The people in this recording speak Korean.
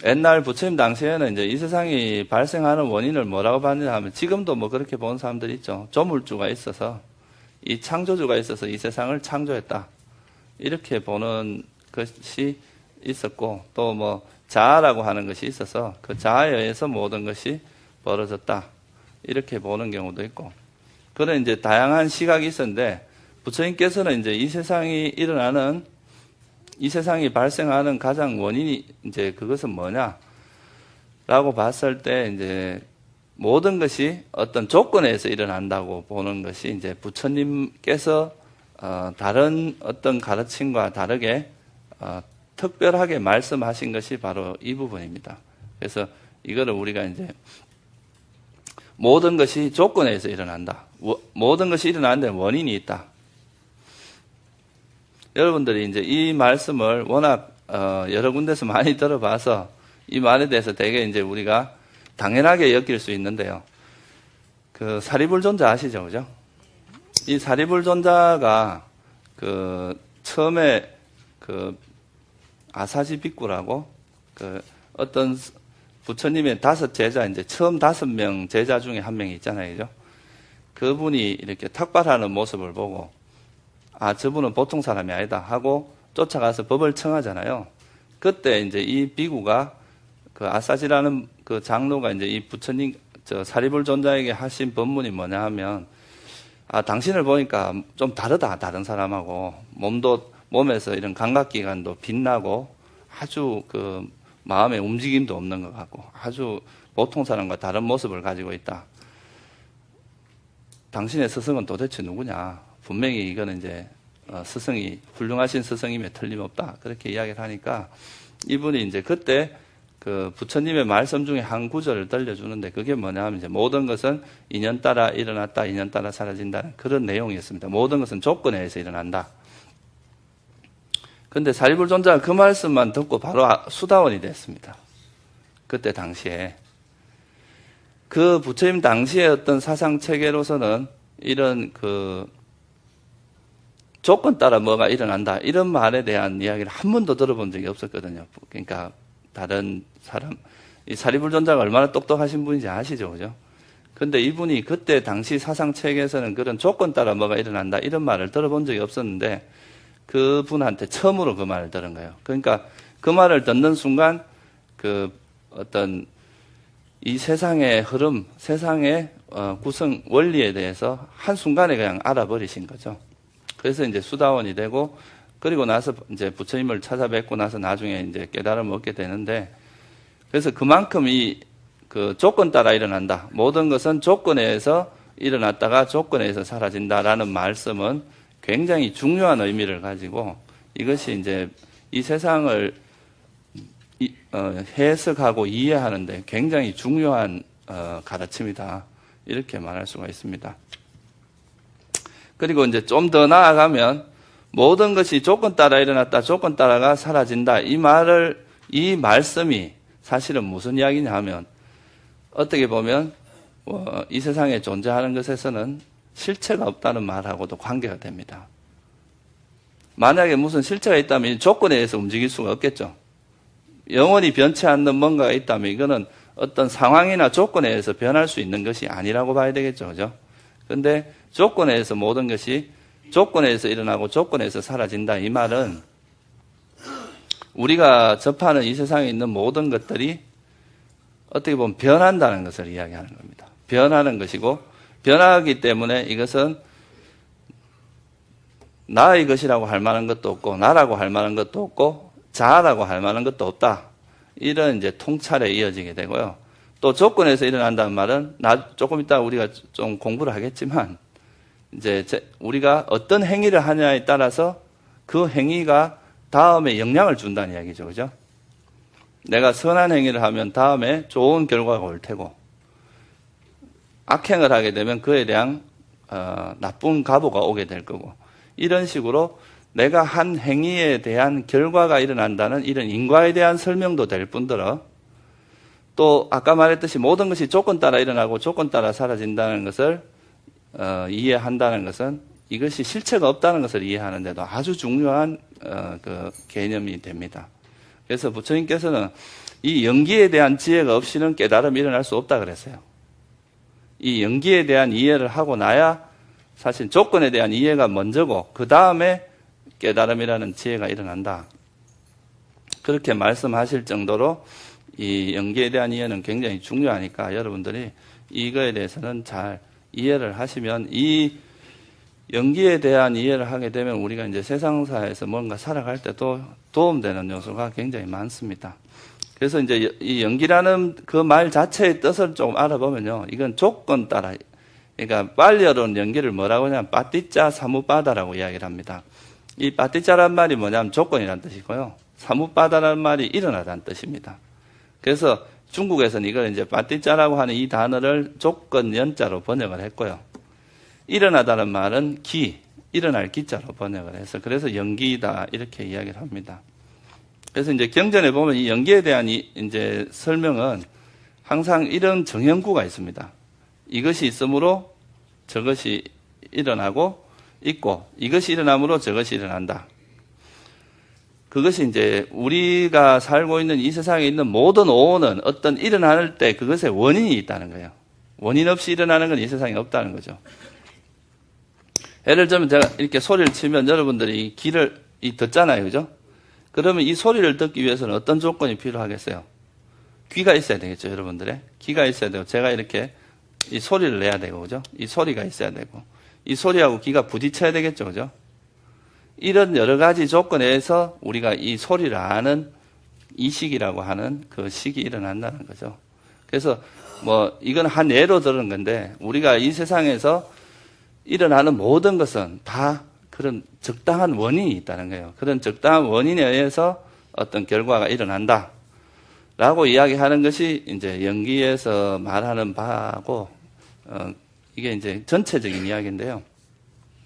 옛날 부처님 당시에는 이제 이 세상이 발생하는 원인을 뭐라고 봤느냐 하면 지금도 뭐 그렇게 보는 사람들이 있죠. 조물주가 있어서 이 창조주가 있어서 이 세상을 창조했다. 이렇게 보는 것이 있었고 또 뭐 자아라고 하는 것이 있어서 그 자아에 의해서 모든 것이 벌어졌다. 이렇게 보는 경우도 있고 그런 이제 다양한 시각이 있었는데 부처님께서는 이제 이 세상이 발생하는 가장 원인이 이제 그것은 뭐냐라고 봤을 때 이제 모든 것이 어떤 조건에서 일어난다고 보는 것이 이제 부처님께서 다른 어떤 가르침과 다르게 특별하게 말씀하신 것이 바로 이 부분입니다. 그래서 이거를 우리가 이제 모든 것이 조건에서 일어난다. 모든 것이 일어나는 데는 원인이 있다. 여러분들이 이제 이 말씀을 워낙 여러 군데서 많이 들어봐서 이 말에 대해서 되게 이제 우리가 당연하게 여길 수 있는데요. 그 사리불존자 아시죠, 그죠? 이 사리불존자가 그 처음에 그 아사지 빅구라고 그 어떤 부처님의 5 제자 이제 처음 5명 제자 중에 한 명이 있잖아요, 그죠? 그분이 이렇게 탁발하는 모습을 보고 저분은 보통 사람이 아니다 하고 쫓아가서 법을 청하잖아요. 그때 이제 이 비구가 그 아사지라는 그 장로가 이제 이 부처님 사리불존자에게 하신 법문이 뭐냐 하면 당신을 보니까 좀 다르다 다른 사람하고 몸에서 이런 감각기관도 빛나고 아주 그 마음의 움직임도 없는 것 같고 아주 보통 사람과 다른 모습을 가지고 있다. 당신의 스승은 도대체 누구냐? 분명히 이거는 이제 스승이 훌륭하신 스승임에 틀림없다. 그렇게 이야기를 하니까 이분이 이제 그때 그 부처님의 말씀 중에 한 구절을 들려주는데 그게 뭐냐 하면 이제 모든 것은 인연 따라 일어났다, 인연 따라 사라진다는 그런 내용이었습니다. 모든 것은 조건에 의해서 일어난다. 근데 사리불존자가 그 말씀만 듣고 바로 수다원이 됐습니다. 그때 당시에. 그 부처님 당시의 어떤 사상 체계로서는 이런 그 조건 따라 뭐가 일어난다. 이런 말에 대한 이야기를 한 번도 들어본 적이 없었거든요. 그러니까 다른 사람, 이 사리불존자가 얼마나 똑똑하신 분인지 아시죠, 그죠? 근데 이분이 그때 당시 사상 체계에서는 그런 조건 따라 뭐가 일어난다. 이런 말을 들어본 적이 없었는데 그분한테 처음으로 그 말을 들은 거예요. 그러니까 그 말을 듣는 순간 그 어떤 이 세상의 흐름, 세상의 구성 원리에 대해서 한순간에 그냥 알아버리신 거죠. 그래서 이제 수다원이 되고 그리고 나서 이제 부처님을 찾아뵙고 나서 나중에 이제 깨달음을 얻게 되는데 그래서 그만큼 이 그 조건 따라 일어난다. 모든 것은 조건에 의해서 일어났다가 조건에 의해서 사라진다라는 말씀은 굉장히 중요한 의미를 가지고 이것이 이제 이 세상을 해석하고 이해하는데 굉장히 중요한 가르침이다. 이렇게 말할 수가 있습니다. 그리고 이제 좀 더 나아가면 모든 것이 조건 따라 일어났다, 조건 따라가 사라진다. 이 말씀이 사실은 무슨 이야기냐 하면 어떻게 보면 이 세상에 존재하는 것에서는 실체가 없다는 말하고도 관계가 됩니다. 만약에 무슨 실체가 있다면 이 조건에 의해서 움직일 수가 없겠죠. 영원히 변치 않는 뭔가가 있다면 이거는 어떤 상황이나 조건에 의해서 변할 수 있는 것이 아니라고 봐야 되겠죠. 그죠? 근데 조건에 의해서 모든 것이 조건에 의해서 일어나고 조건에 의해서 사라진다. 이 말은 우리가 접하는 이 세상에 있는 모든 것들이 어떻게 보면 변한다는 것을 이야기하는 겁니다. 변하는 것이고 변하기 때문에 이것은 나의 것이라고 할 만한 것도 없고 나라고 할 만한 것도 없고 자아라고 할 만한 것도 없다. 이런 이제 통찰에 이어지게 되고요. 또 조건에서 일어난다는 말은 조금 이따 우리가 좀 공부를 하겠지만 이제 우리가 어떤 행위를 하냐에 따라서 그 행위가 다음에 영향을 준다는 이야기죠. 그죠? 내가 선한 행위를 하면 다음에 좋은 결과가 올 테고 악행을 하게 되면 그에 대한 나쁜 가보가 오게 될 거고 이런 식으로 내가 한 행위에 대한 결과가 일어난다는 이런 인과에 대한 설명도 될 뿐더러 또 아까 말했듯이 모든 것이 조건 따라 일어나고 조건 따라 사라진다는 것을 이해한다는 것은 이것이 실체가 없다는 것을 이해하는데도 아주 중요한 그 개념이 됩니다. 그래서 부처님께서는 이 연기에 대한 지혜가 없이는 깨달음이 일어날 수 없다 그랬어요. 이 연기에 대한 이해를 하고 나야 사실 조건에 대한 이해가 먼저고 그 다음에 깨달음이라는 지혜가 일어난다. 그렇게 말씀하실 정도로 이 연기에 대한 이해는 굉장히 중요하니까 여러분들이 이거에 대해서는 잘 이해를 하시면 이 연기에 대한 이해를 하게 되면 우리가 이제 세상사에서 뭔가 살아갈 때도 도움되는 요소가 굉장히 많습니다. 그래서 이제 이 연기라는 그 말 자체의 뜻을 조금 알아보면요. 이건 조건 따라, 그러니까 빨리 어려운 연기를 뭐라고 하냐면 빠띠짜 사무빠다라고 이야기를 합니다. 이 빠띠짜란 말이 뭐냐면 조건이라는 뜻이고요. 사무빠다라는 말이 일어나다는 뜻입니다. 그래서 중국에서는 이걸 이제 빠띠짜라고 하는 이 단어를 조건 연자로 번역을 했고요. 일어나다는 말은 일어날 기자로 번역을 해서 그래서 연기다 이렇게 이야기를 합니다. 그래서 이제 경전에 보면 이 연기에 대한 이제 설명은 항상 이런 정형구가 있습니다. 이것이 있으므로 저것이 일어나고 있고 이것이 일어나므로 저것이 일어난다. 그것이 이제 우리가 살고 있는 이 세상에 있는 모든 오온은 어떤 일어날 때 그것에 원인이 있다는 거예요. 원인 없이 일어나는 건 이 세상에 없다는 거죠. 예를 들면 제가 이렇게 소리를 치면 여러분들이 귀를 듣잖아요. 그죠? 그러면 이 소리를 듣기 위해서는 어떤 조건이 필요하겠어요? 귀가 있어야 되겠죠, 여러분들의. 귀가 있어야 되고, 제가 이렇게 이 소리를 내야 되고, 그죠? 이 소리가 있어야 되고, 이 소리하고 귀가 부딪혀야 되겠죠, 그죠? 이런 여러 가지 조건에서 우리가 이 소리를 아는 이식이라고 하는 그 식이 일어난다는 거죠. 그래서 이건 한 예로 들은 건데, 우리가 이 세상에서 일어나는 모든 것은 다 그런 적당한 원인이 있다는 거예요. 그런 적당한 원인에 의해서 어떤 결과가 일어난다. 라고 이야기하는 것이 이제 연기에서 말하는 바하고, 이게 이제 전체적인 이야기인데요.